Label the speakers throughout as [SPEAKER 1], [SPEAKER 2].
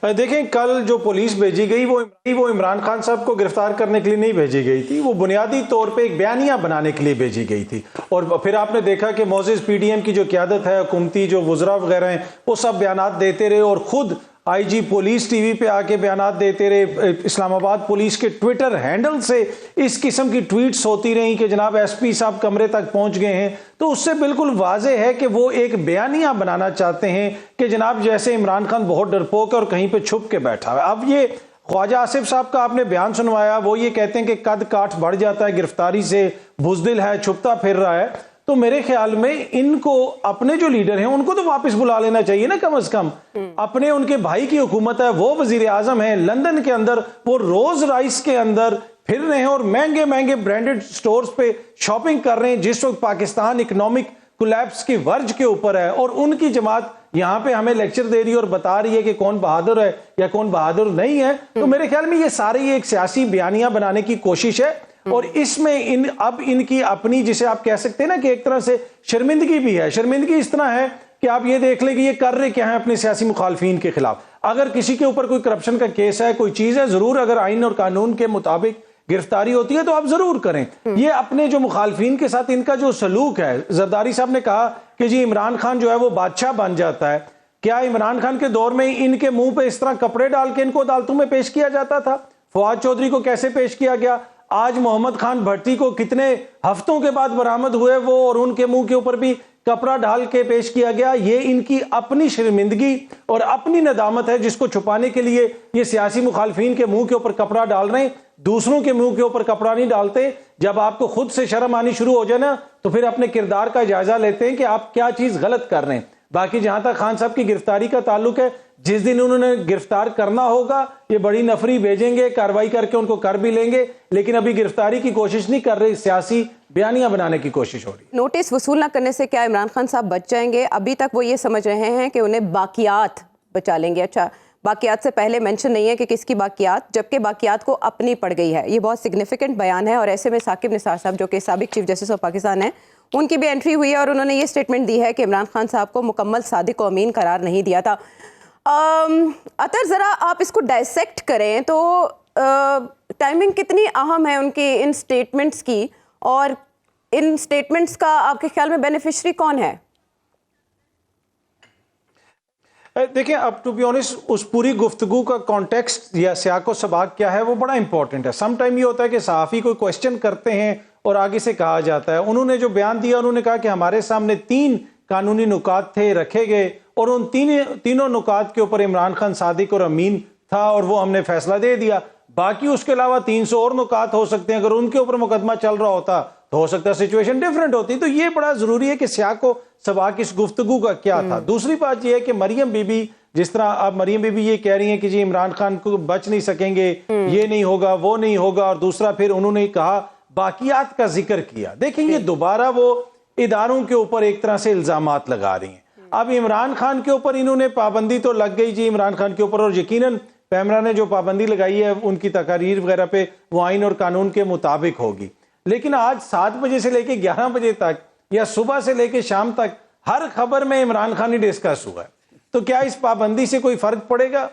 [SPEAKER 1] देखें, कल जो पुलिस भेजी गई वो इमरान खान साहब को गिरफ्तार करने के लिए नहीं भेजी गई थी, वो बुनियादी तौर पे एक बयानिया बनाने के लिए भेजी गई थी। और फिर आपने देखा कि मोज़ेज़ पीडीएम की जो क़यादत है, हुकूमती जो वज़रा वगैरह हैं, वो सब बयानात देते रहे और खुद आईजी पुलिस टीवी पे आके बयानात देते रहे। इस्लामाबाद पुलिस के ट्विटर हैंडल से इस किस्म की ट्वीट्स होती रही कि जनाब एसपी साहब कमरे तक पहुंच गए हैं। तो उससे बिल्कुल वाज़ेह है कि वो एक बयानिया बनाना चाहते हैं कि जनाब जैसे इमरान खान बहुत डरपोक है और कहीं पे छुप के बैठा है। अब ये ख्वाजा आसिफ साहब का आपने बयान सुनवाया, वो ये कहते हैं कि कद काठ बढ़ जाता है गिरफ्तारी से, बुज़दिल है, छुपता फिर रहा है। तो मेरे ख्याल में इनको अपने जो लीडर हैं उनको तो वापस बुला लेना चाहिए ना, कम से कम। अपने उनके भाई की हुकूमत है, वो वजीर आजम है, लंदन के अंदर वो रोज राइस के अंदर फिर रहे हैं और महंगे महंगे ब्रांडेड स्टोर्स पे शॉपिंग कर रहे हैं, जिस वक्त पाकिस्तान इकोनॉमिक कोलैप्स की वर्ज के ऊपर है। और उनकी जमात यहाँ पे हमें लेक्चर दे रही है और बता रही है कि कौन बहादुर है या कौन बहादुर नहीं है। तो मेरे ख्याल में ये सारी एक सियासी बयानिया बनाने की कोशिश है और इसमें अब इनकी अपनी, जिसे आप कह सकते हैं ना कि एक तरह से शर्मिंदगी भी है। शर्मिंदगी इस तरह है कि आप ये देख लें कि ये कर रहे क्या है अपने सियासी मुखालफिन के खिलाफ। अगर किसी के ऊपर कोई करप्शन का केस है, कोई चीज है, जरूर अगर आइन और कानून के मुताबिक गिरफ्तारी होती है तो आप जरूर करें। ये अपने जो मुखालफिन के साथ इनका जो सलूक है, जरदारी साहब ने कहा कि जी इमरान खान जो है वो बादशाह बन जाता है। क्या इमरान खान के दौर में इनके मुंह पे इस तरह कपड़े डाल के इनको अदालतों में पेश किया जाता था? फवाद चौधरी को कैसे पेश किया गया? आज मोहम्मद खान भट्टी को कितने हफ्तों के बाद बरामद हुए वो, और उनके मुंह के ऊपर भी कपड़ा डाल के पेश किया गया। ये इनकी अपनी शर्मिंदगी और अपनी नदामत है, जिसको छुपाने के लिए ये सियासी मुखालफिन के मुंह के ऊपर कपड़ा डाल रहे हैं। दूसरों के मुंह के ऊपर कपड़ा नहीं डालते। जब आपको खुद से शर्म आनी शुरू हो जाए ना, तो फिर अपने किरदार का जायजा लेते हैं कि आप क्या चीज गलत कर रहे हैं। बाकी जहां तक खान साहब की गिरफ्तारी का ताल्लुक है, जिस दिन उन्होंने गिरफ्तार करना होगा ये बड़ी नफरी भेजेंगे, कार्रवाई करके उनको कर भी लेंगे, लेकिन अभी गिरफ्तारी की कोशिश नहीं कर रहे, सियासी बयानियां बनाने की कोशिश हो रही है।
[SPEAKER 2] नोटिस वसूल न करने से क्या इमरान खान साहब बच जाएंगे? अभी तक वो ये समझ रहे हैं कि उन्हें बाकियात बचा लेंगे। अच्छा, बाकियात से पहले मेंशन नहीं है कि किसकी बाकियात, जबकि बाकियात को अपनी पड़ गई है। ये बहुत सिग्निफिकेंट बयान है और ऐसे में साकिब निसार साहब जो कि साबिक चीफ जस्टिस ऑफ पाकिस्तान है, उनकी भी एंट्री हुई है और उन्होंने ये स्टेटमेंट दी है कि इमरान खान साहब को मुकम्मल सादिक व अमीन करार नहीं दिया था। अतर ज़रा आप इसको डायसेक्ट करें तो टाइमिंग कितनी अहम है उनकी इन स्टेटमेंट्स की, और इन स्टेटमेंट्स का आपके ख्याल में बेनिफिशरी कौन है?
[SPEAKER 1] देखिए, अब टू बी ऑनेस्ट उस पूरी गुफ्तगू का कॉन्टेक्स्ट या सियाको सबाक क्या है वो बड़ा इंपॉर्टेंट है। सम टाइम ये होता है कि सहाफ़ी कोई क्वेश्चन करते हैं और आगे से कहा जाता है, उन्होंने जो बयान दिया उन्होंने कहा कि हमारे सामने 3 कानूनी नुकात थे, रखे गए और उन तीनों नुकात के ऊपर इमरान खान सादिक और अमीन था और वो हमने फैसला दे दिया। बाकी उसके अलावा 300 और नुकात हो सकते हैं, अगर उनके ऊपर मुकदमा चल रहा होता तो हो सकता है सिचुएशन डिफरेंट होती। तो ये बड़ा जरूरी है कि सियाको सबाक इस गुफ्तगू का क्या था। दूसरी बात यह है कि मरियम बीबी, जिस तरह अब मरियम बीबी ये कह रही हैं कि जी इमरान खान को बच नहीं सकेंगे, ये नहीं होगा, वो नहीं होगा, और दूसरा फिर उन्होंने कहा बाकियात का जिक्र किया। देखेंगे दोबारा वो इदारों के ऊपर एक तरह से इल्जामात लगा रही हैं। अब इमरान खान के ऊपर इन्होंने पाबंदी तो लग गई जी इमरान खान के ऊपर, और यकीनन पैमरा ने जो पाबंदी लगाई है उनकी तकारीर वगैरह पे वो आइन और कानून के मुताबिक होगी। लेकिन आज 7 बजे से लेके 11 बजे तक या सुबह से लेके शाम तक हर खबर में इमरान खान ही डिस्कस हुआ है। तो क्या इस पाबंदी से कोई फर्क पड़ेगा?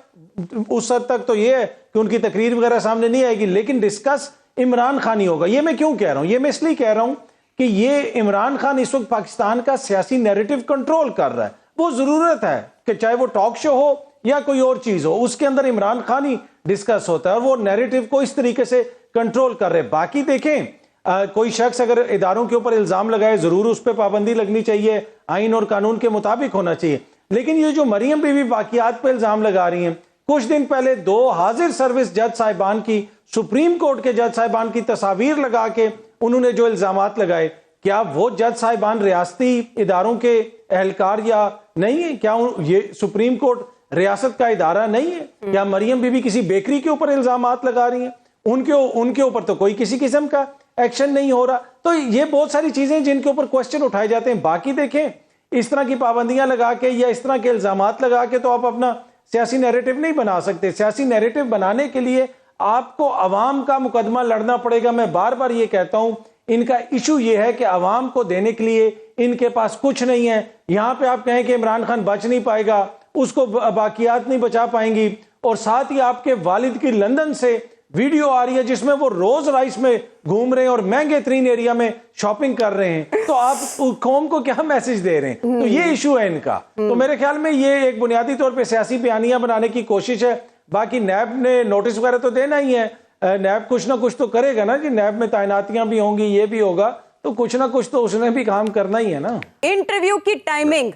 [SPEAKER 1] उस हद तक तो ये है कि उनकी तकरीर वगैरह सामने नहीं आएगी, लेकिन डिस्कस इमरान खान ही होगा। ये मैं क्यों कह रहा हूं? ये मैं इसलिए कह रहा हूं कि ये इमरान खान इस वक्त पाकिस्तान का सियासी नैरेटिव कंट्रोल कर रहा है। वो जरूरत है कि चाहे वो टॉक शो हो या कोई और चीज हो, उसके अंदर इमरान खान ही डिस्कस होता है और वो नैरेटिव को इस तरीके से कंट्रोल कर रहे हैं। बाकी देखें, कोई शख्स अगर इदारों के ऊपर इल्जाम लगाए, जरूर उस पर पाबंदी लगनी चाहिए, आइन और कानून के मुताबिक होना चाहिए। लेकिन ये जो मरियम बीवी वाकियात पे इल्जाम लगा रही हैं, कुछ दिन पहले 2 हाजिर सर्विस जज साहिबान की, सुप्रीम कोर्ट के जज साहिबान की तस्वीर लगा के उन्होंने जो इल्जामात लगाए, क्या वो जज साहिबान रियासती इदारों के एहलकार या नहीं है? क्या ये सुप्रीम कोर्ट रियासत का इदारा नहीं है? क्या मरियम बीबी किसी बेकरी के ऊपर इल्जामात लगा रही हैं? उनके ऊपर तो कोई किसी किस्म का एक्शन नहीं हो रहा। तो ये बहुत सारी चीजें जिनके ऊपर क्वेश्चन उठाए जाते हैं। बाकी देखें, इस तरह की पाबंदियां लगा के या इस तरह के इल्जामात लगा के तो आप अपना सियासी नैरेटिव नहीं बना सकते। सियासी नैरेटिव बनाने के लिए आपको अवाम का मुकदमा लड़ना पड़ेगा। मैं बार बार ये कहता हूं, इनका इशू ये है कि अवाम को देने के लिए इनके पास कुछ नहीं है। यहां पे आप कहें कि इमरान खान बच नहीं पाएगा, उसको बाकियात नहीं बचा पाएंगी, और साथ ही आपके वालिद की लंदन से वीडियो आ रही है जिसमें वो रोज राइस में घूम रहे हैं और महंगे तरीन एरिया में शॉपिंग कर रहे हैं, तो आप कौम को क्या मैसेज दे रहे हैं? तो ये इशू है इनका। तो मेरे ख्याल में ये एक बुनियादी तौर पे सियासी बयानियां बनाने की कोशिश है। बाकी नैब ने नोटिस वगैरह तो देना ही है, नैब कुछ ना कुछ तो करेगा ना, कि नैब में तैनातियां भी होंगी, ये भी होगा, तो कुछ ना कुछ तो उसने भी काम करना ही है ना।
[SPEAKER 2] इंटरव्यू की टाइमिंग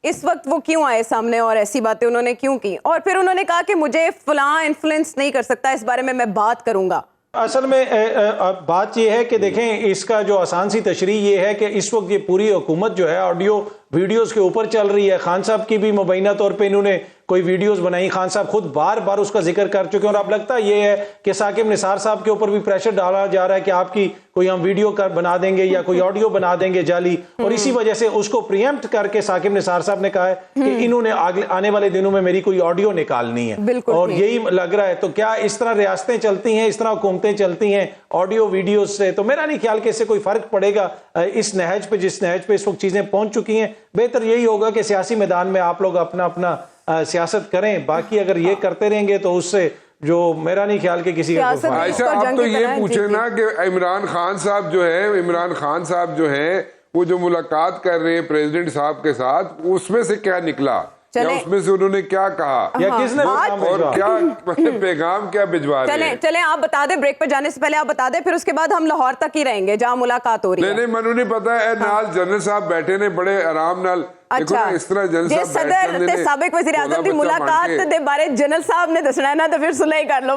[SPEAKER 2] इस वक्त वो क्यों आए सामने और ऐसी बातें उन्होंने क्यों की, और फिर उन्होंने कहा कि मुझे फलां इन्फ्लुएंस नहीं कर सकता, इस बारे में मैं बात करूंगा।
[SPEAKER 1] असल में बात यह है कि देखें, इसका जो आसान सी तशरीह ये है कि इस वक्त ये पूरी हुकूमत जो है ऑडियो वीडियोस के ऊपर चल रही है। खान साहब की भी मुबैना तौर पे इन्होंने कोई वीडियोस बनाई, खान साहब खुद बार बार उसका जिक्र कर चुके हैं, और अब लगता ये है कि साकिब निसार साहब के ऊपर भी प्रेशर डाला जा रहा है कि आपकी कोई हम वीडियो कर बना देंगे या कोई ऑडियो बना देंगे जाली, और इसी वजह से उसको प्रीएम्प्ट करके साकिब निसार साहब ने कहा है कि इन्होंने आने वाले दिनों में मेरी कोई ऑडियो निकालनी है, और यही लग रहा है। तो क्या इस तरह रियासतें चलती हैं, इस तरह हुकूमतें चलती हैं ऑडियो वीडियो से? तो मेरा नहीं ख्याल कि इससे कोई फर्क पड़ेगा इस नहज पे, जिस नहज पे इस वक्त चीजें पहुंच चुकी हैं। बेहतर यही होगा कि सियासी मैदान में आप लोग अपना अपना सियासत करें। बाकी अगर ये करते रहेंगे तो उससे जो मेरा नहीं ख्याल कि किसी का
[SPEAKER 3] आयशा, आप तो ये पूछे ना कि इमरान खान साहब जो है वो जो मुलाकात कर रहे हैं प्रेसिडेंट साहब के साथ, उसमें से क्या निकला, या उसमें से उन्होंने क्या कहा,
[SPEAKER 1] या किसने
[SPEAKER 3] और क्या पैगाम क्या भिजवा रहे हैं?
[SPEAKER 2] चलें आप बता दें, ब्रेक पर जाने से पहले आप बता दें, फिर उसके बाद हम लाहौर तक ही रहेंगे जहां मुलाकात हो रही है।
[SPEAKER 3] नहीं, मैंने नहीं पता है। नाल जनरल साहब बैठे ने बड़े आराम नाल।
[SPEAKER 2] अच्छा,
[SPEAKER 3] इस तरह जनरल साहब
[SPEAKER 2] सदर ते साबिक वज़ीर आज़म की मुलाकात दे बारे जनरल साहब ने दसना है ना, तो फिर सुलह कर लो।